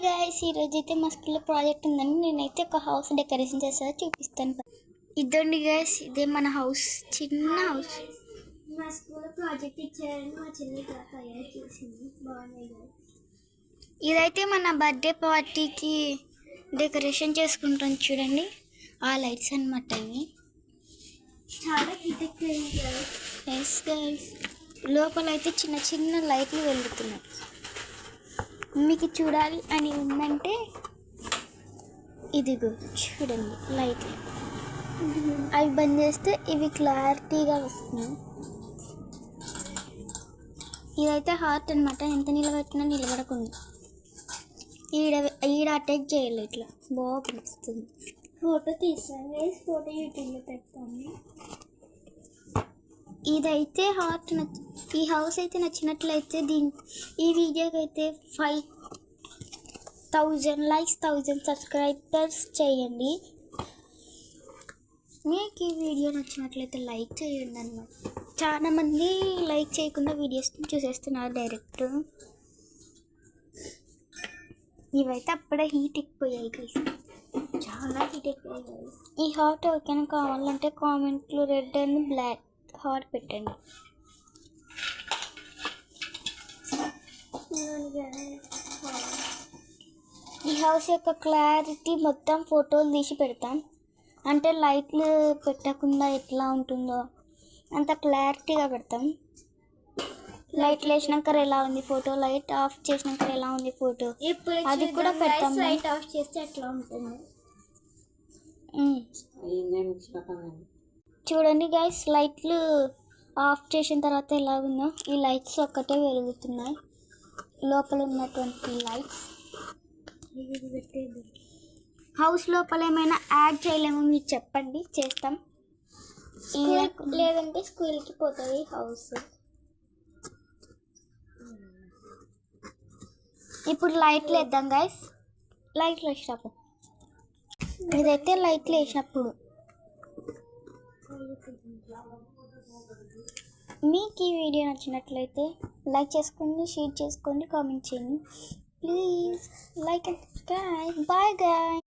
Guys, ఈరోజు అయితే మా స్కూల్లో ప్రాజెక్ట్ ఉందని నేనైతే ఒక హౌస్ డెకరేషన్ చేస్తా చూపిస్తాను. ఇదండి గైస్, ఇదే మన హౌస్, చిన్న హౌస్. మా స్కూల్లో ప్రాజెక్ట్ ఇచ్చారని మా చెల్లి తయారు చేసింది. బాగున్నాయి గైస్. ఇదైతే మన బర్త్డే పార్టీకి డెకరేషన్ చేసుకుంటాం చూడండి. ఆ లైట్స్ అన్నమాట ఇవి. చాలా హీట్ ఎక్కువ ఎస్ గైస్, లోపల అయితే చిన్న చిన్న లైట్లు వెలుగుతున్నాయి. మీకు చూడాలి అని ఉందంటే ఇదిగో చూడండి లైట్లు. అవి బంద్ చేస్తే ఇవి క్లారిటీగా వస్తున్నాయి. ఇదైతే హార్ట్ అనమాట, ఎంత నిలబెట్టినా నిలబడకుండా. ఈడ అటాక్ చేయాలి, ఇట్లా బాగా కనిపిస్తుంది. ఫోటో తీసాను, ఫోటో యూట్యూబ్లో పెడతాను. ఇదైతే హార్ట్ ఈ హౌస్ అయితే నచ్చినట్లయితే ఈ వీడియోకి అయితే 5000 లైక్స్ 1000 సబ్స్క్రైబర్స్ చేయండి. మీకు ఈ వీడియో నచ్చినట్లయితే లైక్ చేయండి అన్నమాట. చాలా మంది లైక్ చేయకుండా వీడియోస్ చూసేస్తున్నారు డైరెక్ట్. ఇవైతే అప్పుడే హీట్ ఎక్కిపోయాయి గైస్, చాలా హీట్ ఎక్కువ గైస్. ఈ హార్ట్ ఎవరికైనా కావాలంటే కామెంట్లు రెడ్ అండ్ బ్లాక్ హార్ట్ పెట్టండి. ఈ హౌస్ యొక్క క్లారిటీ మొత్తం ఫోటోలు తీసి పెడతాం, అంటే లైట్లు పెట్టకుండా ఎట్లా ఉంటుందో అంత క్లారిటీగా పెడతాం. లైట్లు వేసినాక ఎలా ఉంది ఫోటో, లైట్ ఆఫ్ చేసినాక ఎలా ఉంది ఫోటో, అది కూడా పెడతాం. లైట్ ఆఫ్ చేస్తే ఎట్లా ఉంటుంది చూడండి గైస్, లైట్లు ఆఫ్ చేసిన తర్వాత ఎలా ఉందో. ఈ లైట్స్ ఒక్కటే వెలుగుతున్నాయి, లోపల ఉన్నటువంటి లైట్స్. హౌస్ లోపల ఏమైనా యాడ్ చేయలేమో మీరు చెప్పండి, చేస్తాం. లేదంటే స్కూల్కి పోతుంది హౌస్. ఇప్పుడు లైట్లు వేద్దాం గైస్. లైట్లు వేసినప్పుడు ఇదైతే లైట్లు వేసినప్పుడు. మీకు ఈ వీడియో నచ్చినట్లయితే లైక్ చేసుకోండి, షేర్ చేసుకోండి, కామెంట్ చేయండి. Please like and subscribe. Bye guy.